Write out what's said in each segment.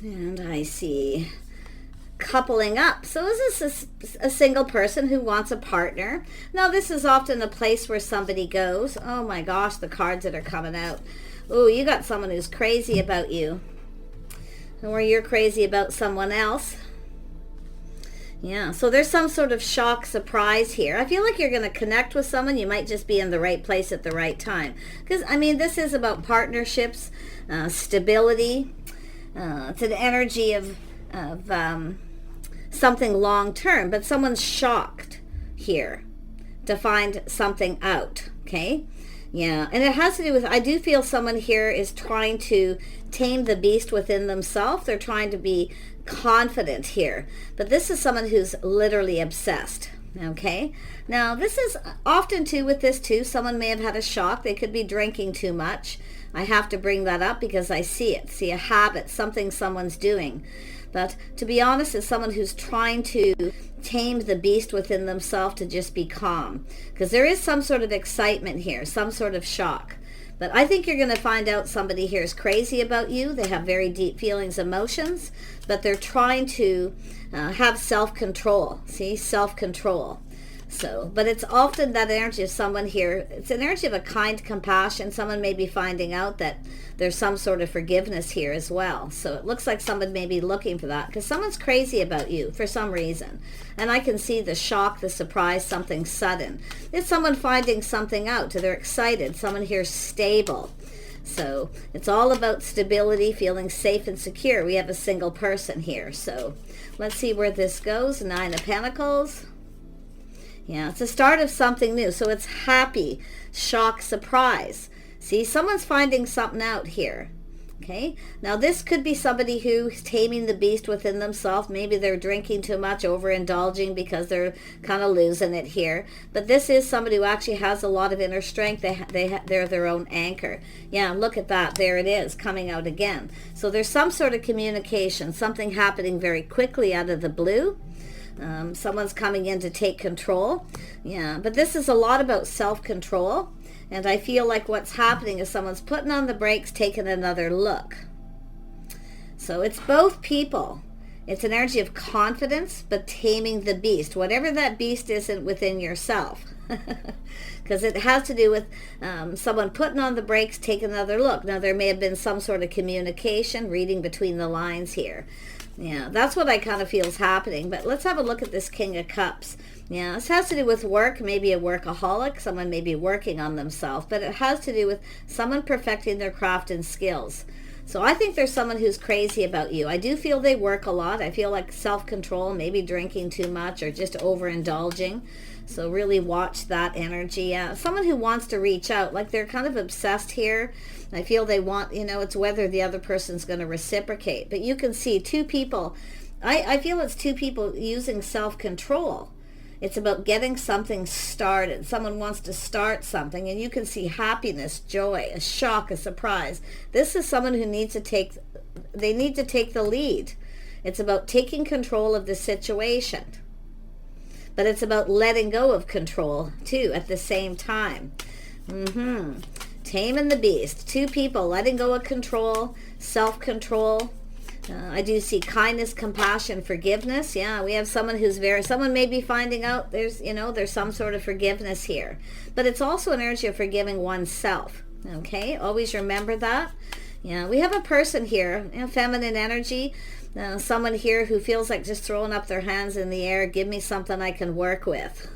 And I see coupling up. So is this a single person who wants a partner? Now, this is often a place where somebody goes, oh my gosh, the cards that are coming out. Oh, you got someone who's crazy about you. Or you're crazy about someone else. Yeah, so there's some sort of shock surprise here. I feel like you're going to connect with someone. You might just be in the right place at the right time. Because, I mean, this is about partnerships, stability. It's an energy of something long-term. But someone's shocked here to find something out, okay? Yeah, and it has to do with, I do feel someone here is trying to tame the beast within themselves. They're trying to be confident here. But this is someone who's literally obsessed, okay? Now, this is often too with this too. Someone may have had a shock. They could be drinking too much. I have to bring that up because I see it. See a habit, something someone's doing. But to be honest, it's someone who's trying to tame the beast within themselves to just be calm. Because there is some sort of excitement here, some sort of shock. But I think you're going to find out somebody here is crazy about you. They have very deep feelings, emotions, but they're trying to have self-control. See, self-control. So, but it's often that energy of someone here, it's an energy of a kind compassion. Someone may be finding out that there's some sort of forgiveness here as well. So it looks like someone may be looking for that because someone's crazy about you for some reason. And I can see the shock, the surprise, something sudden. It's someone finding something out. They're excited. Someone here stable. So it's all about stability, feeling safe and secure. We have a single person here. So let's see where this goes. 9 of Pentacles. Yeah, it's the start of something new. So it's happy, shock, surprise. See, someone's finding something out here. Okay, now this could be somebody who's taming the beast within themselves. Maybe they're drinking too much, overindulging because they're kind of losing it here. But this is somebody who actually has a lot of inner strength. They're their own anchor. Yeah, look at that. There it is, coming out again. So there's some sort of communication, something happening very quickly out of the blue. Someone's coming in to take control. Yeah, but this is a lot about self-control. And I feel like what's happening is someone's putting on the brakes, taking another look. So it's both people. It's an energy of confidence, but taming the beast. Whatever that beast isn't within yourself. Because it has to do with someone putting on the brakes, taking another look. Now, there may have been some sort of communication, reading between the lines here. Yeah, that's what I kind of feel is happening. But let's have a look at this King of Cups. Yeah, this has to do with work, maybe a workaholic. Someone may be working on themselves. But it has to do with someone perfecting their craft and skills. So I think there's someone who's crazy about you. I do feel they work a lot. I feel like self-control, maybe drinking too much or just overindulging. So really watch that energy. Yeah, someone who wants to reach out, like they're kind of obsessed here. I feel they want, it's whether the other person's going to reciprocate. But you can see two people. I feel it's two people using self-control. It's about getting something started. Someone wants to start something, and you can see happiness, joy, a shock, a surprise. This is someone who needs to take the lead. It's about taking control of the situation. But it's about letting go of control, too, at the same time. Taming the beast. Two people letting go of control, self-control. I do see kindness, compassion, forgiveness. Yeah, we have someone who's someone may be finding out there's some sort of forgiveness here. But it's also an energy of forgiving oneself. Okay, always remember that. Yeah, we have a person here, feminine energy. Someone here who feels like just throwing up their hands in the air, give me something I can work with.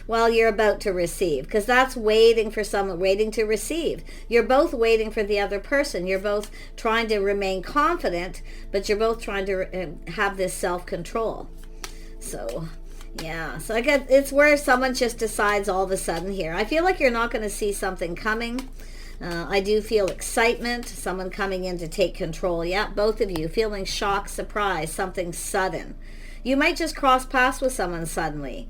Well, you're about to receive, because that's waiting for someone, waiting to receive. You're both waiting for the other person. You're both trying to remain confident, but you're both trying to have this self-control. So, yeah. So I guess it's where someone just decides all of a sudden here. I feel like you're not going to see something coming. I do feel excitement, someone coming in to take control. Yeah, both of you feeling shock, surprise, something sudden. You might just cross paths with someone suddenly.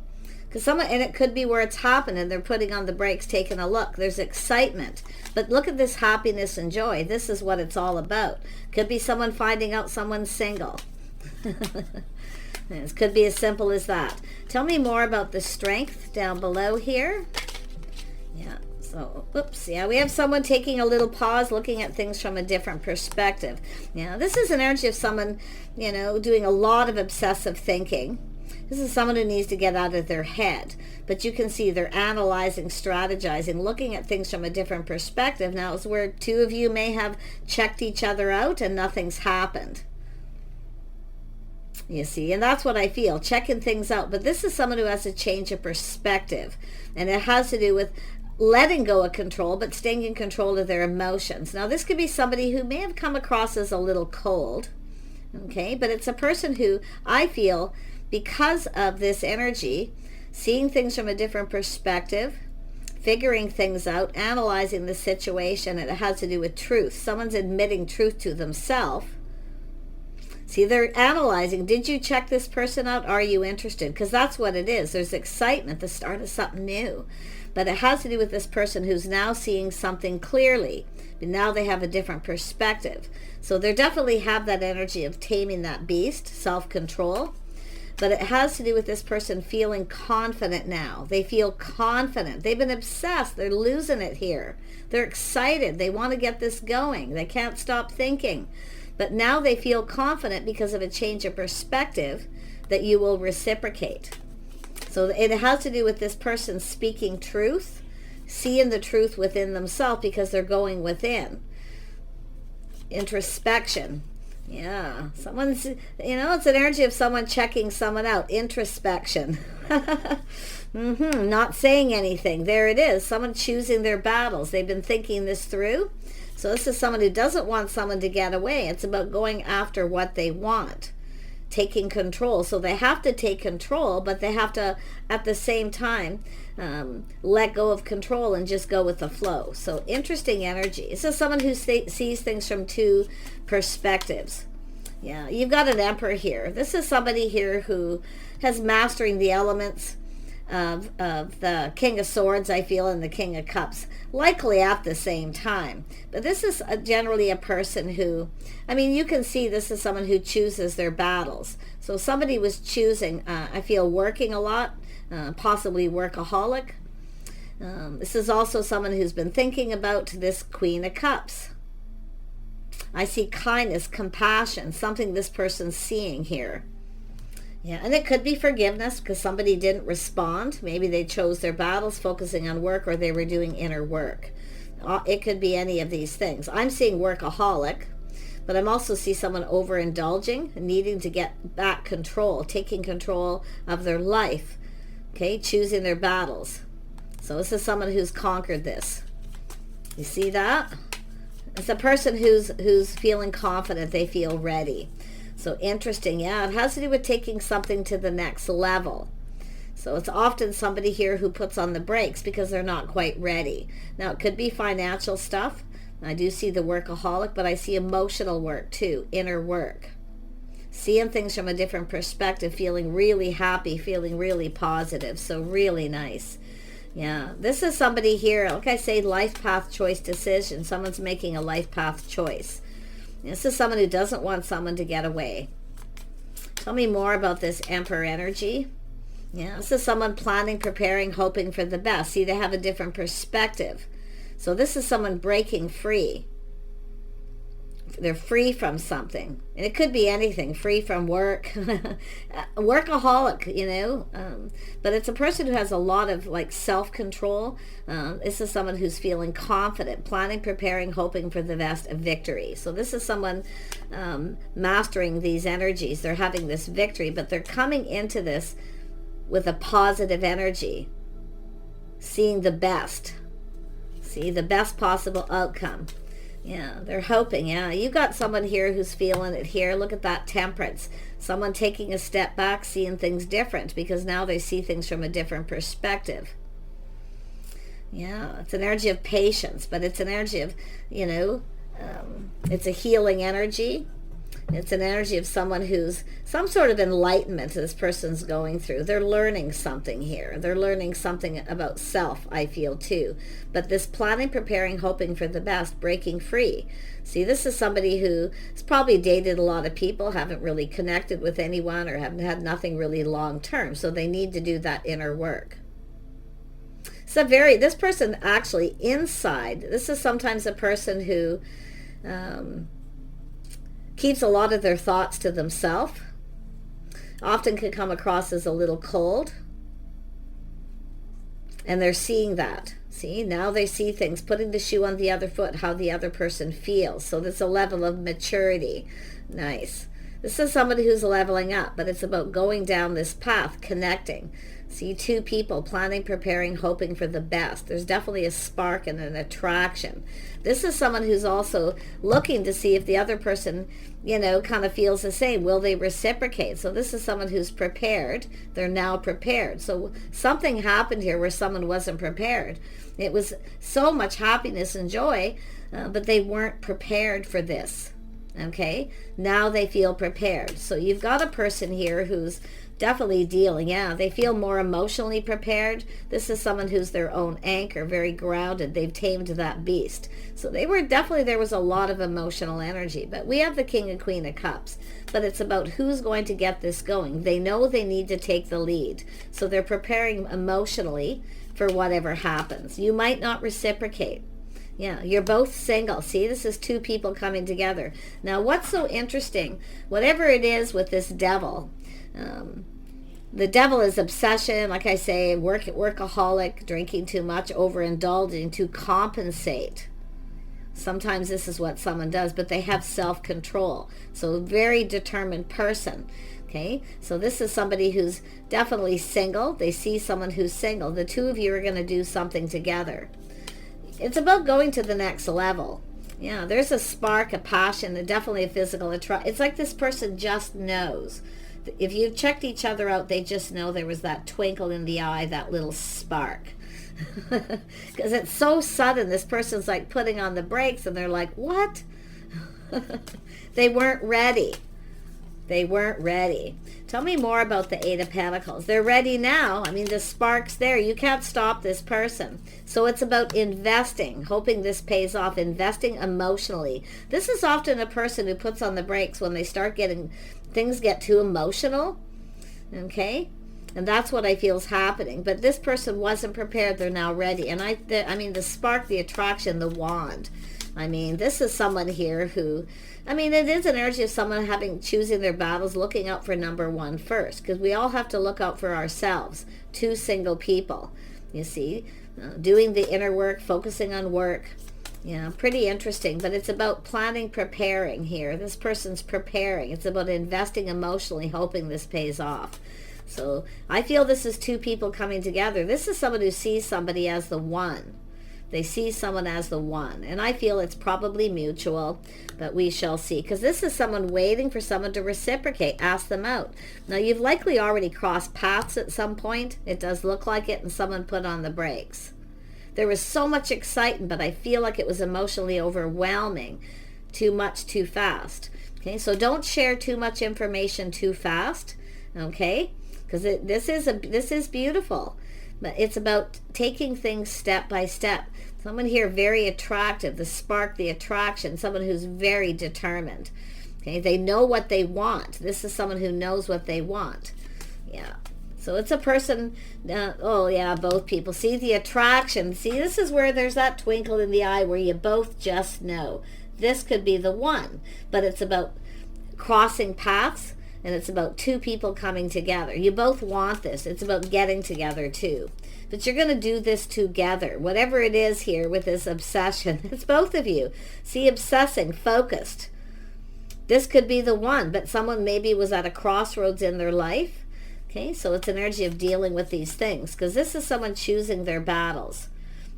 And it could be where it's happening. They're putting on the brakes, taking a look. There's excitement. But look at this happiness and joy. This is what it's all about. Could be someone finding out someone's single. It could be as simple as that. Tell me more about the strength down below here. Yeah. So, oops, yeah, we have someone taking a little pause, looking at things from a different perspective. Yeah, this is an energy of someone, doing a lot of obsessive thinking. This is someone who needs to get out of their head. But you can see they're analyzing, strategizing, looking at things from a different perspective. Now, it's where two of you may have checked each other out and nothing's happened. You see, and that's what I feel, checking things out. But this is someone who has a change of perspective. And it has to do with letting go of control, but staying in control of their emotions. Now, this could be somebody who may have come across as a little cold, okay? But it's a person who, I feel, because of this energy, seeing things from a different perspective, figuring things out, analyzing the situation, and it has to do with truth. Someone's admitting truth to themselves. See, they're analyzing, did you check this person out? Are you interested? Because that's what it is. There's excitement, the start of something new. But it has to do with this person who's now seeing something clearly. But now they have a different perspective. So they definitely have that energy of taming that beast, self-control. But it has to do with this person feeling confident now. They feel confident. They've been obsessed. They're losing it here. They're excited. They want to get this going. They can't stop thinking. But now they feel confident because of a change of perspective that you will reciprocate. So it has to do with this person speaking truth, seeing the truth within themselves because they're going within. Introspection. Yeah, someone's, it's an energy of someone checking someone out. Introspection. Not saying anything. There it is. Someone choosing their battles. They've been thinking this through. So this is someone who doesn't want someone to get away. It's about going after what they want, taking control. So they have to take control, but they have to, at the same time, let go of control and just go with the flow. So interesting energy. This is someone who sees things from two perspectives. Yeah, you've got an emperor here. This is somebody here who has mastering the elements of the King of Swords, I feel, and the King of Cups, likely at the same time. But this is generally a person who, you can see this is someone who chooses their battles. So somebody was choosing, I feel, working a lot, possibly workaholic. This is also someone who's been thinking about this Queen of Cups. I see kindness, compassion, something this person's seeing here. Yeah, and it could be forgiveness because somebody didn't respond. Maybe they chose their battles focusing on work, or they were doing inner work. It could be any of these things. I'm seeing workaholic, but I'm also see someone overindulging, needing to get back control, taking control of their life, okay, choosing their battles. So this is someone who's conquered this. You see that? It's a person who's feeling confident. They feel ready. So interesting. Yeah, it has to do with taking something to the next level. So it's often somebody here who puts on the brakes because they're not quite ready. Now, it could be financial stuff. I do see the workaholic, but I see emotional work too, inner work. Seeing things from a different perspective, feeling really happy, feeling really positive. So really nice. Yeah, this is somebody here, like I say, life path choice decision. Someone's making a life path choice. This is someone who doesn't want someone to get away. Tell me more about this Emperor energy. Yeah, this is someone planning, preparing, hoping for the best. See, they have a different perspective. So this is someone breaking free. They're free from something. And it could be anything, free from work. Workaholic, but it's a person who has a lot of self-control. This is someone who's feeling confident, planning, preparing, hoping for the best, of victory. So this is someone mastering these energies. They're having this victory, but they're coming into this with a positive energy, seeing the best. See, the best possible outcome. Yeah, they're hoping. Yeah, you got someone here who's feeling it here. Look at that temperance. Someone taking a step back, seeing things different because now they see things from a different perspective. Yeah, it's an energy of patience, but it's an energy of, it's a healing energy. It's an energy of someone who's some sort of enlightenment this person's going through. They're learning something here. They're learning something about self, I feel, too. But this planning, preparing, hoping for the best, breaking free. See, this is somebody who has probably dated a lot of people, haven't really connected with anyone, or haven't had nothing really long term. So they need to do that inner work. This person actually inside, this is sometimes a person who keeps a lot of their thoughts to themselves, often can come across as a little cold, and they're seeing that. See, now they see things, putting the shoe on the other foot, how the other person feels. So there's a level of maturity. Nice. This is somebody who's leveling up, but it's about going down this path, connecting. See, two people planning, preparing, hoping for the best. There's definitely a spark and an attraction. This is someone who's also looking to see if the other person, kind of feels the same. Will they reciprocate? So this is someone who's prepared. They're now prepared. So something happened here where someone wasn't prepared. It was so much happiness and joy, but they weren't prepared for this. Okay? Now they feel prepared. So you've got a person here who's definitely dealing. Yeah, they feel more emotionally prepared. This is someone who's their own anchor, very grounded. They've tamed that beast. So there was a lot of emotional energy. But we have the King and Queen of Cups. But it's about who's going to get this going. They know they need to take the lead. So they're preparing emotionally for whatever happens. You might not reciprocate. Yeah, you're both single. See, this is two people coming together. Now, what's so interesting, whatever it is with this devil, the devil is obsession, like I say, workaholic, drinking too much, overindulging to compensate. Sometimes this is what someone does, but they have self-control. So a very determined person. Okay, so this is somebody who's definitely single. They see someone who's single. The two of you are going to do something together. It's about going to the next level. Yeah, there's a spark, a passion, and definitely a physical attraction. It's like this person just knows. If you've checked each other out, they just know there was that twinkle in the eye, that little spark. Because it's so sudden. This person's like putting on the brakes and they're like, what? They weren't ready. They weren't ready. Tell me more about the Eight of Pentacles. They're ready now. I mean, the spark's there. You can't stop this person. So it's about investing, hoping this pays off, investing emotionally. This is often a person who puts on the brakes when they start things get too emotional. Okay? And that's what I feel is happening. But this person wasn't prepared. They're now ready. And I mean, the spark, the attraction, the wand. I mean, this is someone here who, it is an energy of someone choosing their battles, looking out for number one first, because we all have to look out for ourselves. Two single people, you see, doing the inner work, focusing on work. Yeah, pretty interesting, but it's about planning, preparing here. This person's preparing. It's about investing emotionally, hoping this pays off. So I feel this is two people coming together. This is someone who sees somebody as the one. They see someone as the one. And I feel it's probably mutual, but we shall see. Because this is someone waiting for someone to reciprocate, ask them out. Now, you've likely already crossed paths at some point. It does look like it, and someone put on the brakes. There was so much excitement, but I feel like it was emotionally overwhelming. Too much, too fast. Okay, so don't share too much information too fast. Okay, because this is beautiful. But it's about taking things step by step. Someone here very attractive, the spark, the attraction, someone who's very determined. Okay, they know what they want. This is someone who knows what they want. Yeah. So it's a person, both people. See the attraction. See, this is where there's that twinkle in the eye where you both just know. This could be the one. But it's about crossing paths. And it's about two people coming together. You both want this. It's about getting together too. But you're going to do this together. Whatever it is here with this obsession, it's both of you. See, obsessing, focused. This could be the one, but someone maybe was at a crossroads in their life. Okay, so it's an energy of dealing with these things. Because this is someone choosing their battles.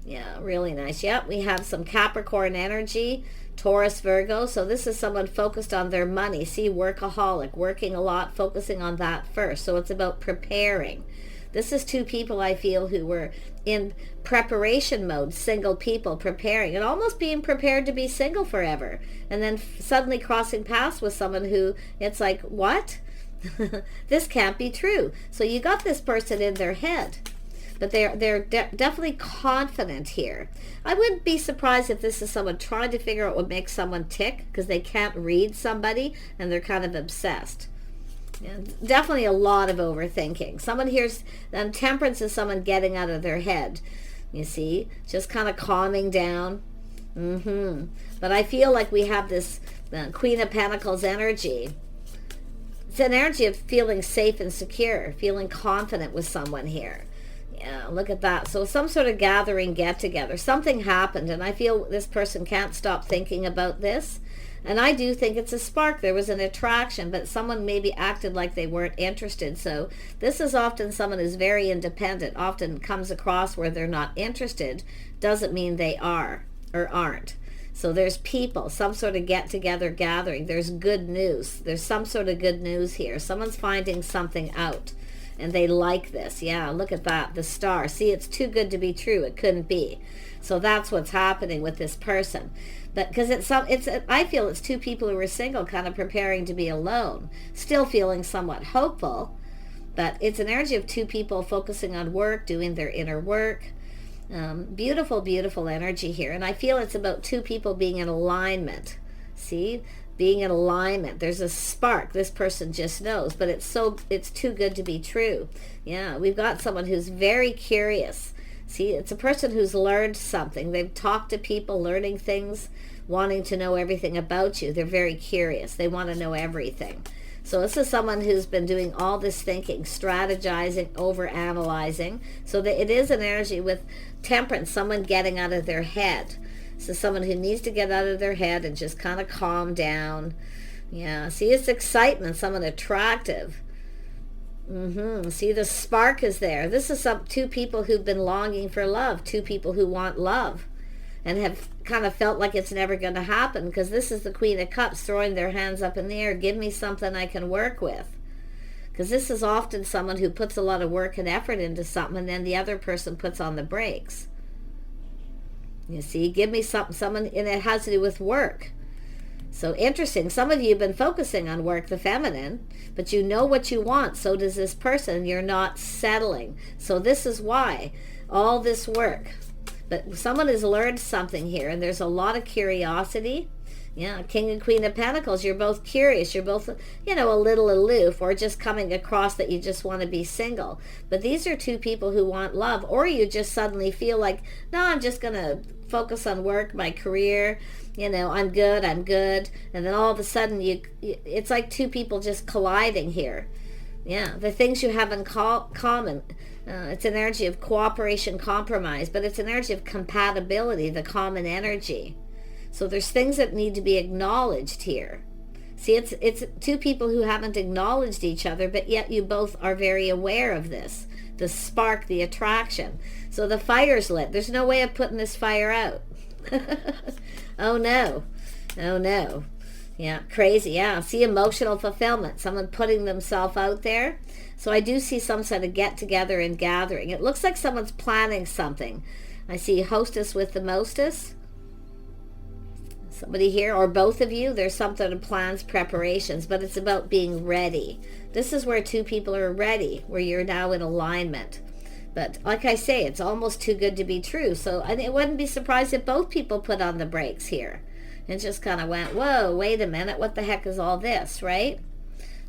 Yeah, really nice. Yep, we have some Capricorn energy. Taurus, Virgo. So this is someone focused on their money. See, workaholic, working a lot, focusing on that first. So it's about preparing. This is two people I feel who were in preparation mode, single people preparing and almost being prepared to be single forever. And then suddenly crossing paths with someone who it's like, what? This can't be true. So you got this person in their head. But they're definitely confident here. I wouldn't be surprised if this is someone trying to figure out what makes someone tick because they can't read somebody and they're kind of obsessed. Yeah, definitely a lot of overthinking. Someone here's, temperance is someone getting out of their head. You see, just kind of calming down. But I feel like we have this Queen of Pentacles energy. It's an energy of feeling safe and secure, feeling confident with someone here. Yeah, look at that. So some sort of gathering, get together. Something happened, and I feel this person can't stop thinking about this. And I do think it's a spark. There was an attraction, but someone maybe acted like they weren't interested. So this is often someone who's very independent, often comes across where they're not interested. Doesn't mean they are or aren't. So there's people, some sort of get-together gathering. There's good news. There's some sort of good news here. Someone's finding something out, and they like this. Yeah, look at that, the star. See, it's too good to be true. It couldn't be. So that's what's happening with this person. But because I feel it's two people who are single, kind of preparing to be alone, still feeling somewhat hopeful. But it's an energy of two people focusing on work, doing their inner work. Beautiful, beautiful energy here. And I feel it's about two people being in alignment. See, being in alignment. There's a spark. This person just knows, but it's too good to be true. Yeah, we've got someone who's very curious. See, it's a person who's learned something. They've talked to people, learning things, wanting to know everything about you. They're very curious. They want to know everything. So this is someone who's been doing all this thinking, strategizing, overanalyzing. So that it is an energy with temperance, someone getting out of their head. So someone who needs to get out of their head and just kind of calm down. Yeah, see, it's excitement, someone attractive. See, the spark is there. This is two people who've been longing for love, two people who want love and have kind of felt like it's never going to happen, because this is the Queen of Cups throwing their hands up in the air. Give me something I can work with. Because this is often someone who puts a lot of work and effort into something, and then the other person puts on the brakes. You see, give me someone, and it has to do with work. So interesting. Some of you have been focusing on work, the feminine, but you know what you want. So does this person. You're not settling. So this is why all this work. But someone has learned something here, and there's a lot of curiosity. Yeah, King and Queen of Pentacles, you're both curious. You're both, a little aloof, or just coming across that you just want to be single. But these are two people who want love, or you just suddenly feel like, no, I'm just going to focus on work, my career, I'm good. And then all of a sudden, it's like two people just colliding here. Yeah, the things you have in common. It's an energy of cooperation, compromise, but it's an energy of compatibility, the common energy. So there's things that need to be acknowledged here. See, it's two people who haven't acknowledged each other, but yet you both are very aware of this. The spark, the attraction. So the fire's lit. There's no way of putting this fire out. Oh no. Yeah, crazy. Yeah, see, emotional fulfillment. Someone putting themselves out there. So I do see some sort of get together and gathering. It looks like someone's planning something. I see hostess with the mostess. Somebody here, or both of you, there's some sort of plans, preparations, but it's about being ready. This is where two people are ready, where you're now in alignment. But like I say, it's almost too good to be true. So I wouldn't be surprised if both people put on the brakes here and just kind of went, whoa, wait a minute, what the heck is all this, right?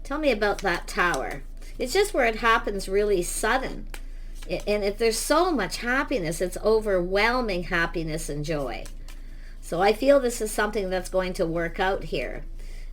Tell me about that tower. It's just where it happens really sudden. And if there's so much happiness, it's overwhelming happiness and joy. So I feel this is something that's going to work out here.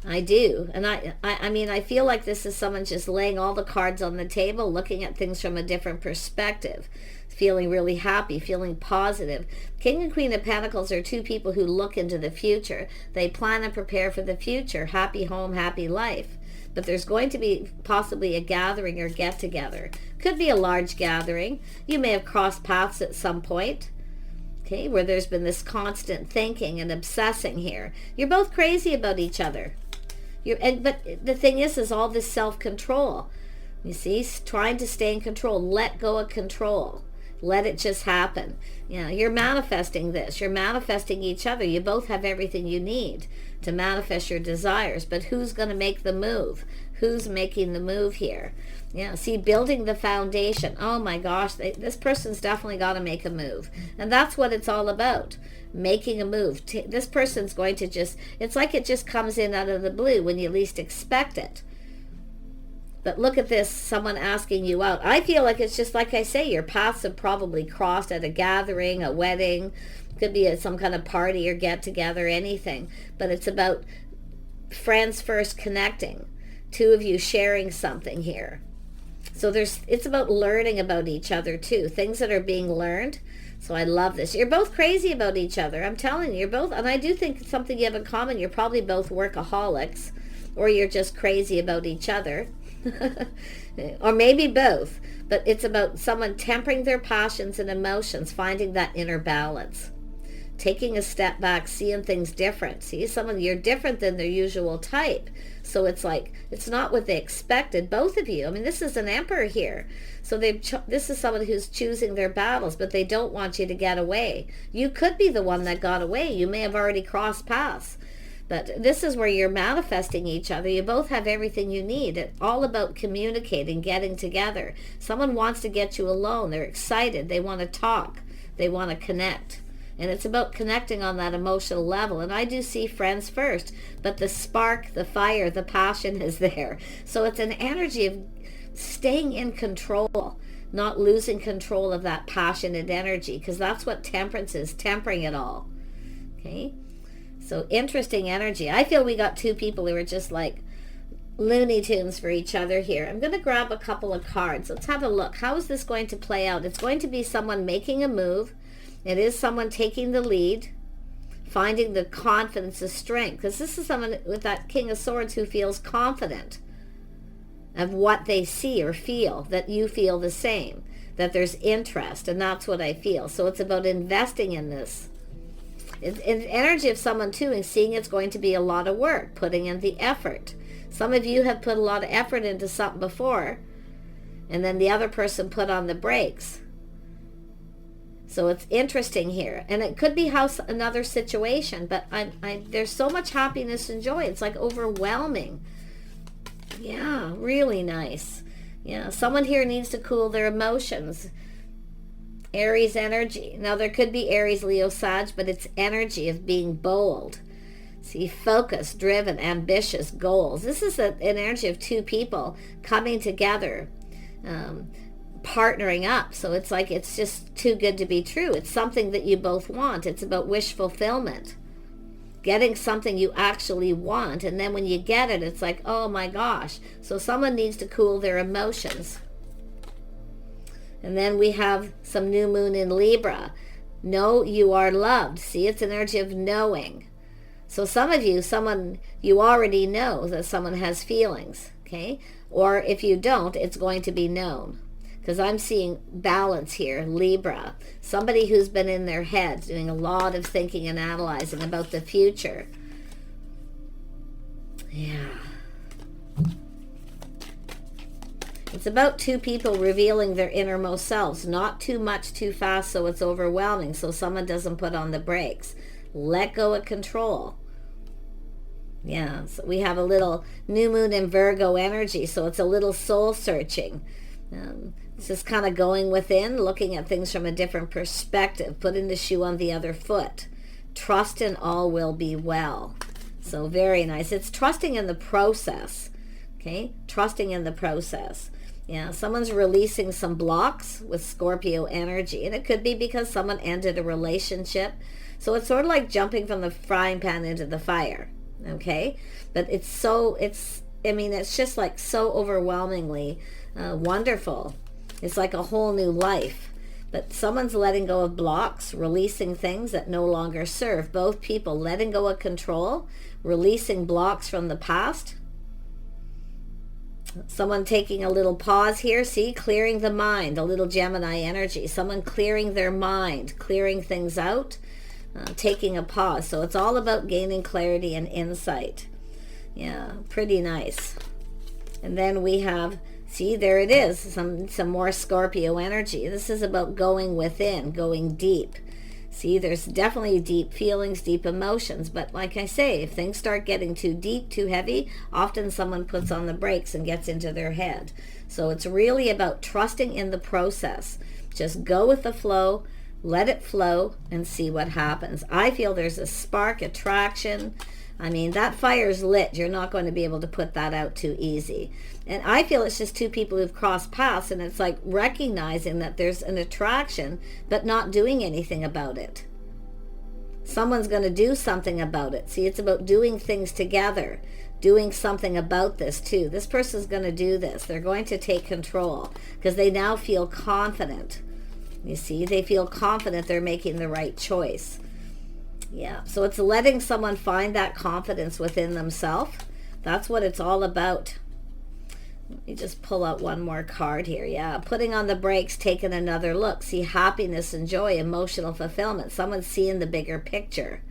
I do. And I feel like this is someone just laying all the cards on the table, looking at things from a different perspective, feeling really happy, feeling positive. King and Queen of Pentacles are two people who look into the future. They plan and prepare for the future. Happy home, happy life. But there's going to be possibly a gathering or get together. Could be a large gathering. You may have crossed paths at some point. Okay, where there's been this constant thinking and obsessing here. You're both crazy about each other. But the thing is all this self-control. You see, trying to stay in control. Let go of control. Let it just happen. You're manifesting this. You're manifesting each other. You both have everything you need to manifest your desires. But who's going to make the move? Who's making the move here? See, building the foundation. Oh my gosh, this person's definitely got to make a move. And that's what it's all about. Making a move. This person's going to it's like it just comes in out of the blue when you least expect it. But look at this, someone asking you out. I feel like it's just like I say, your paths have probably crossed at a gathering, a wedding, could be at some kind of party or get together, anything. But it's about friends first connecting. Two of you sharing something here. So it's about learning about each other too. Things that are being learned. So I love this. You're both crazy about each other. I'm telling you, you're both, and I do think it's something you have in common. You're probably both workaholics, or you're just crazy about each other. Or maybe both. But it's about someone tempering their passions and emotions, finding that inner balance. Taking a step back, seeing things different. See, someone, you're different than their usual type. So it's like, it's not what they expected, both of you. I mean, this is an emperor here. So this is someone who's choosing their battles, but they don't want you to get away. You could be the one that got away. You may have already crossed paths. But this is where you're manifesting each other. You both have everything you need. It's all about communicating, getting together. Someone wants to get you alone. They're excited. They want to talk. They want to connect. And it's about connecting on that emotional level. And I do see friends first, but the spark, the fire, the passion is there. So it's an energy of staying in control, not losing control of that passionate energy, because that's what temperance is, tempering it all. Okay? So interesting energy. I feel we got two people who are just like Looney Tunes for each other here. I'm going to grab a couple of cards. Let's have a look. How is this going to play out? It's going to be someone making a move. It is someone taking the lead, finding the confidence, the strength. Because this is someone with that King of Swords who feels confident of what they see or feel, that you feel the same, that there's interest, and that's what I feel. So it's about investing in this. It's energy of someone too, and seeing it's going to be a lot of work, putting in the effort. Some of you have put a lot of effort into something before, and then the other person put on the brakes. So it's interesting here. And it could be another situation, but there's so much happiness and joy. It's like overwhelming. Yeah, really nice. Yeah, someone here needs to cool their emotions. Aries energy. Now there could be Aries, Leo, Sag, but it's energy of being bold. See, focused, driven, ambitious goals. This is an energy of two people coming together, partnering up. So it's like it's just too good to be true. It's something that you both want. It's about wish fulfillment. Getting something you actually want, and then when you get it, it's like, oh my gosh. So someone needs to cool their emotions. And then we have some new moon in Libra. Know you are loved. See, it's an energy of knowing. So some of you, someone you already know that someone has feelings, okay? Or if you don't, it's going to be known. Because I'm seeing balance here, Libra. Somebody who's been in their head doing a lot of thinking and analyzing about the future. Yeah. It's about two people revealing their innermost selves. Not too much too fast so it's overwhelming, so someone doesn't put on the brakes. Let go of control. Yeah, so we have a little new moon in Virgo energy, so it's a little soul searching. It's just kind of going within, looking at things from a different perspective, putting the shoe on the other foot. Trust in all will be well. So very nice. It's trusting in the process. Okay? Trusting in the process. Yeah, someone's releasing some blocks with Scorpio energy. And it could be because someone ended a relationship. So it's sort of like jumping from the frying pan into the fire. Okay? But it's just like so overwhelmingly wonderful. It's like a whole new life. But someone's letting go of blocks, releasing things that no longer serve. Both people letting go of control, releasing blocks from the past. Someone taking a little pause here. See, clearing the mind, a little Gemini energy. Someone clearing their mind, clearing things out, taking a pause. So it's all about gaining clarity and insight. Yeah, pretty nice. And then we have, see, there it is, some more Scorpio energy. This is about going within, going deep. See, there's definitely deep feelings, deep emotions. But like I say, if things start getting too deep, too heavy, often someone puts on the brakes and gets into their head. So it's really about trusting in the process. Just go with the flow, let it flow, and see what happens. I feel there's a spark, attraction. I mean, that fire's lit. You're not going to be able to put that out too easy. And I feel it's just two people who've crossed paths, and it's like recognizing that there's an attraction, but not doing anything about it. Someone's going to do something about it. See, it's about doing things together, doing something about this too. This person's going to do this. They're going to take control because they now feel confident. You see, they feel confident they're making the right choice. Yeah, so it's letting someone find that confidence within themselves. That's what it's all about. Let me just pull out one more card here. Yeah, putting on the brakes, taking another look. See, happiness and joy, emotional fulfillment. Someone's seeing the bigger picture.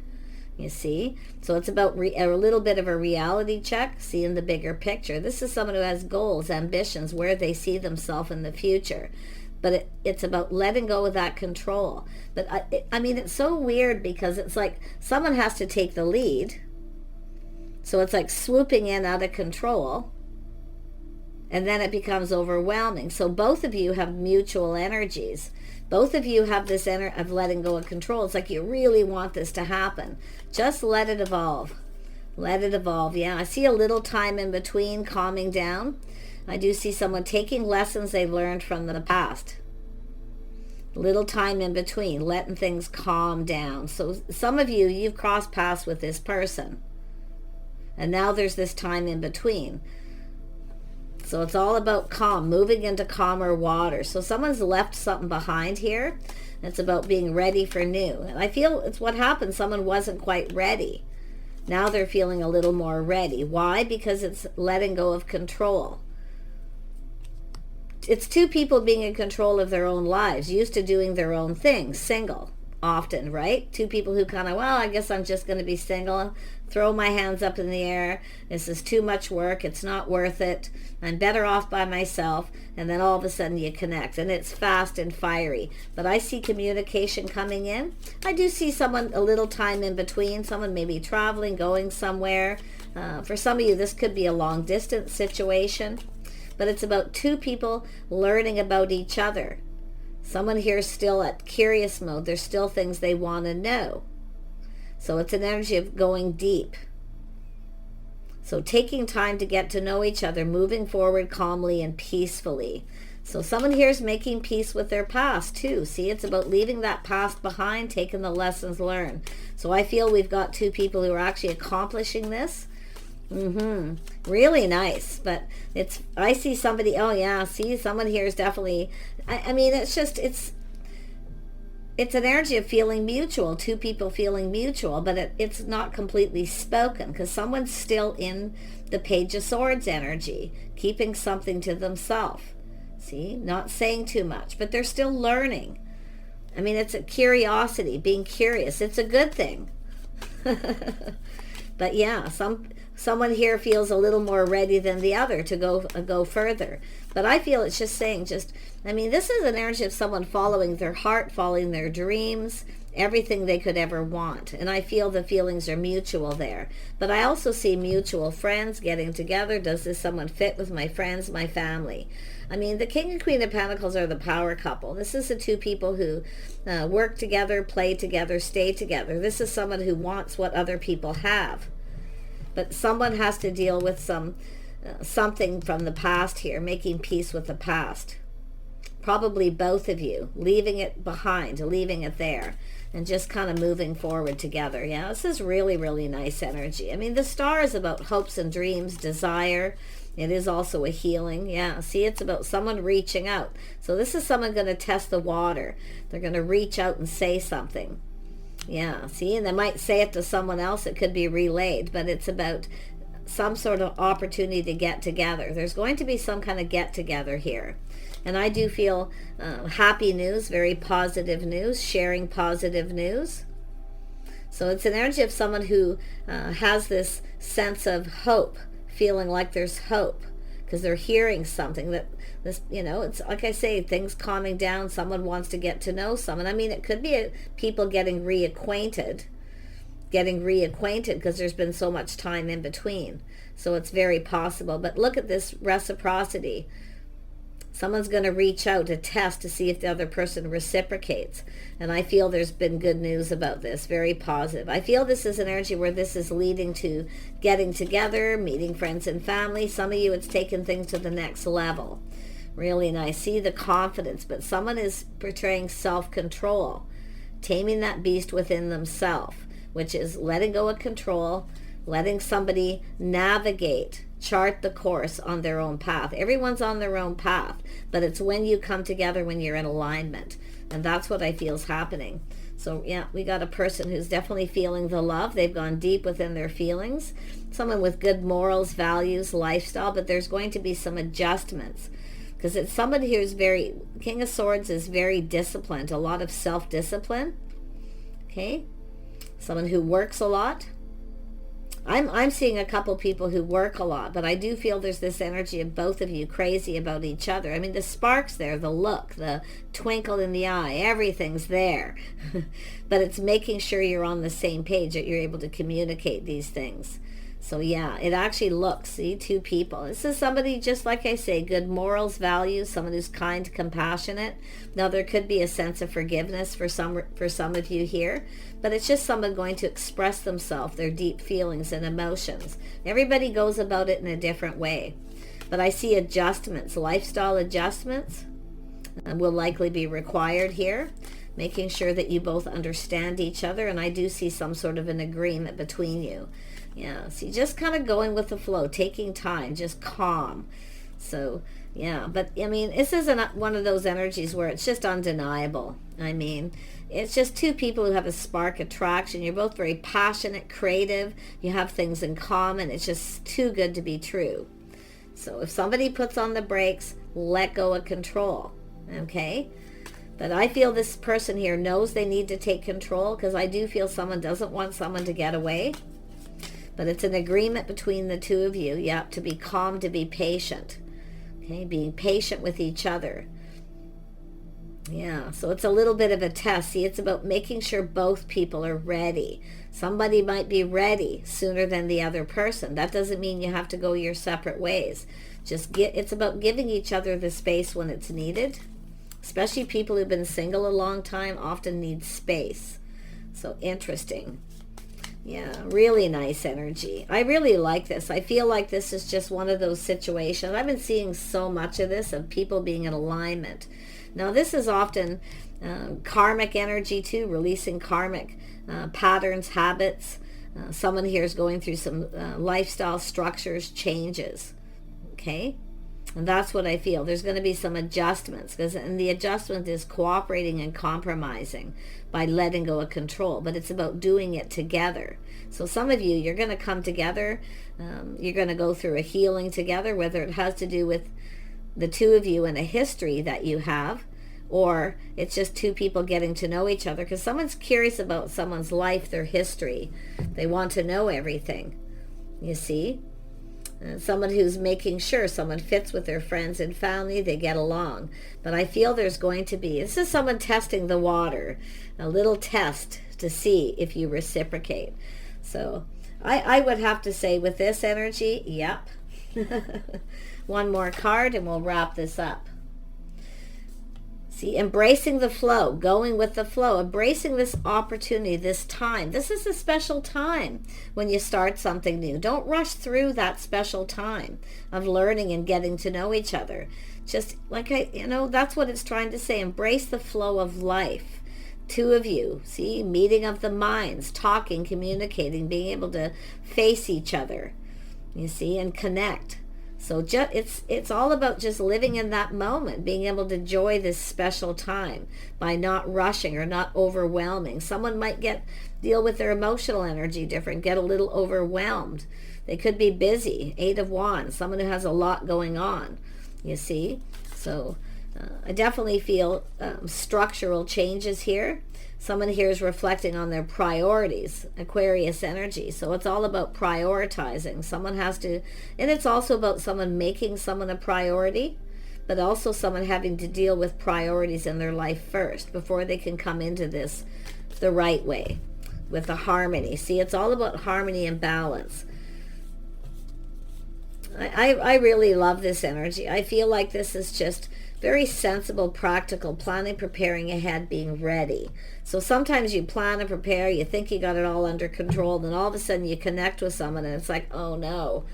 You see? So it's about a little bit of a reality check, seeing the bigger picture. This is someone who has goals, ambitions, where they see themselves in the future. But it's about letting go of that control. But I mean, it's so weird because it's like someone has to take the lead. So it's like swooping in out of control. And then it becomes overwhelming. So both of you have mutual energies. Both of you have this energy of letting go of control. It's like you really want this to happen. Just let it evolve. Let it evolve. Yeah, I see a little time in between, calming down. I do see someone taking lessons they learned from the past. Little time in between, letting things calm down. So some of you, you've crossed paths with this person. And now there's this time in between. So it's all about calm, moving into calmer water. So someone's left something behind here. It's about being ready for new. And I feel it's what happened. Someone wasn't quite ready. Now they're feeling a little more ready. Why? Because it's letting go of control. It's two people being in control of their own lives, used to doing their own things, single, often, right? Two people who kind of, well, I guess I'm just going to be single, throw my hands up in the air. This is too much work. It's not worth it. I'm better off by myself. And then all of a sudden you connect, and it's fast and fiery. But I see communication coming in. I do see someone a little time in between, someone maybe traveling, going somewhere. For some of you, this could be a long distance situation. But it's about two people learning about each other. Someone here is still at curious mode. There's still things they want to know. So it's an energy of going deep. So taking time to get to know each other, moving forward calmly and peacefully. So someone here is making peace with their past too. See, it's about leaving that past behind, taking the lessons learned. So I feel we've got two people who are actually accomplishing this. Really nice. But I see somebody, oh yeah, see, someone here is definitely, I mean, it's just, it's an energy of feeling mutual, two people feeling mutual, but it's not completely spoken because someone's still in the Page of Swords energy, keeping something to themselves. See, not saying too much, but they're still learning. I mean, it's a curiosity, being curious. It's a good thing. But yeah, someone here feels a little more ready than the other to go further. But I feel it's just saying, I mean, this is an energy of someone following their heart, following their dreams, everything they could ever want. And I feel the feelings are mutual there. But I also see mutual friends getting together. Does this someone fit with my friends, my family? I mean, the King and Queen of Pentacles are the power couple. This is the two people who work together, play together, stay together. This is someone who wants what other people have. But someone has to deal with something from the past here, making peace with the past. Probably both of you, leaving it behind, leaving it there, and just kind of moving forward together. Yeah, this is really, really nice energy. I mean, the star is about hopes and dreams, desire. It is also a healing. Yeah, see, it's about someone reaching out. So this is someone going to test the water. They're going to reach out and say something. Yeah, see, and they might say it to someone else. It could be relayed, but it's about some sort of opportunity to get together. There's going to be some kind of get together here. And I do feel happy news, very positive news, sharing positive news. So it's an energy of someone who has this sense of hope, feeling like there's hope because they're hearing something that this, it's like I say, things calming down. Someone wants to get to know someone. I mean, it could be people getting reacquainted because there's been so much time in between. So it's very possible. But look at this reciprocity. Someone's going to reach out to test to see if the other person reciprocates. And I feel there's been good news about this, very positive. I feel this is an energy where this is leading to getting together, meeting friends and family. Some of you, it's taken things to the next level. Really nice. See the confidence, but someone is portraying self-control, taming that beast within themselves, which is letting go of control, letting somebody navigate, chart the course on their own path. Everyone's on their own path, but it's when you come together, when you're in alignment. And that's what I feel is happening. So yeah, we got a person who's definitely feeling the love. They've gone deep within their feelings. Someone with good morals, values, lifestyle, but there's going to be some adjustments. Because it's somebody who's very, King of Swords is very disciplined, a lot of self-discipline. Okay? Someone who works a lot. I'm seeing a couple people who work a lot, but I do feel there's this energy of both of you crazy about each other. I mean, the spark's there, the look, the twinkle in the eye, everything's there. But it's making sure you're on the same page, that you're able to communicate these things. So yeah, it actually looks, see, two people. This is somebody, just like I say, good morals, values, someone who's kind, compassionate. Now there could be a sense of forgiveness for some of you here, but it's just someone going to express themselves, their deep feelings and emotions. Everybody goes about it in a different way. But I see adjustments, lifestyle adjustments will likely be required here, making sure that you both understand each other, and I do see some sort of an agreement between you. Yeah, see, just kind of going with the flow, taking time, just calm. So, yeah, but I mean, this isn't one of those energies where it's just undeniable. I mean, it's just two people who have a spark attraction. You're both very passionate, creative. You have things in common. It's just too good to be true. So if somebody puts on the brakes, let go of control, okay? But I feel this person here knows they need to take control, because I do feel someone doesn't want someone to get away. But it's an agreement between the two of you, yeah, to be calm, to be patient. Okay, being patient with each other. Yeah, so it's a little bit of a test. See, it's about making sure both people are ready. Somebody might be ready sooner than the other person. That doesn't mean you have to go your separate ways. It's about giving each other the space when it's needed. Especially people who've been single a long time often need space. So interesting. Yeah, really nice energy. I really like this. I feel like this is just one of those situations. I've been seeing so much of this, of people being in alignment. Now, this is often karmic energy too, releasing karmic patterns, habits. Someone here is going through some lifestyle structures, changes. Okay? And that's what I feel. There's going to be some adjustments, and the adjustment is cooperating and compromising by letting go of control. But it's about doing it together. So some of you, you're going to come together. You're going to go through a healing together, whether it has to do with the two of you and a history that you have, or it's just two people getting to know each other, because someone's curious about someone's life, their history. They want to know everything, you see. Someone who's making sure someone fits with their friends and family, they get along. But I feel there's going to be, this is someone testing the water, a little test to see if you reciprocate. So I would have to say with this energy, yep. One more card and we'll wrap this up. See, embracing the flow, going with the flow, embracing this opportunity, this time. This is a special time when you start something new. Don't rush through that special time of learning and getting to know each other. Just like that's what it's trying to say. Embrace the flow of life. Two of you, see, meeting of the minds, talking, communicating, being able to face each other, you see, and connect. So it's all about just living in that moment, being able to enjoy this special time by not rushing or not overwhelming. Someone might deal with their emotional energy different, get a little overwhelmed. They could be busy, 8 of Wands, someone who has a lot going on, you see. So I definitely feel structural changes here. Someone here is reflecting on their priorities, Aquarius energy. So it's all about prioritizing. Someone has to, and it's also about someone making someone a priority, but also someone having to deal with priorities in their life first before they can come into this the right way with a harmony. See, it's all about harmony and balance. I really love this energy. I feel like this is just very sensible, practical, planning, preparing ahead, being ready. So sometimes you plan and prepare, you think you got it all under control, then all of a sudden you connect with someone and it's like, oh no.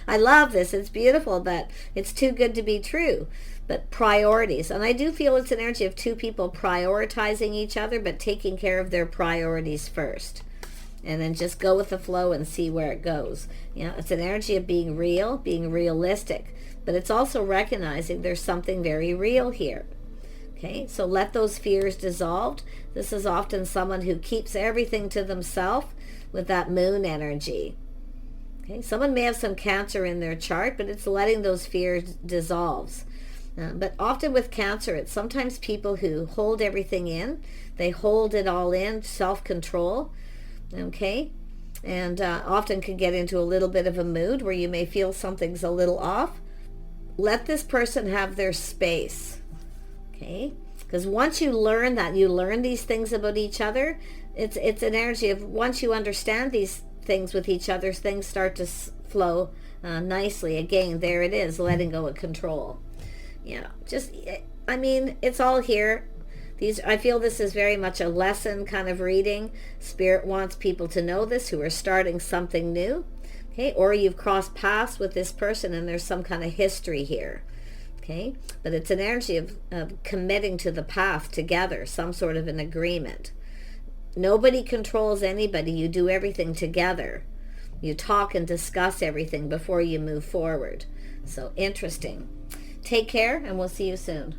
I love this, it's beautiful, but it's too good to be true. But priorities, and I do feel it's an energy of two people prioritizing each other, but taking care of their priorities first. And then just go with the flow and see where it goes. You know, it's an energy of being real, being realistic, but it's also recognizing there's something very real here. Okay, so let those fears dissolve. This is often someone who keeps everything to themselves with that moon energy. Okay, someone may have some Cancer in their chart, but it's letting those fears dissolve. But often with Cancer, it's sometimes people who hold everything in. They hold it all in, self-control. Okay, and often can get into a little bit of a mood where you may feel something's a little off. Let this person have their space. Okay, because once you learn that, you learn these things about each other, it's an energy of once you understand these things with each other, things start to flow nicely. Again, there it is, letting go of control. Yeah, just, I mean, it's all here. I feel this is very much a lesson kind of reading. Spirit wants people to know this who are starting something new. Okay, or you've crossed paths with this person and there's some kind of history here. Okay, but it's an energy of committing to the path together, some sort of an agreement. Nobody controls anybody. You do everything together. You talk and discuss everything before you move forward. So interesting. Take care, and we'll see you soon.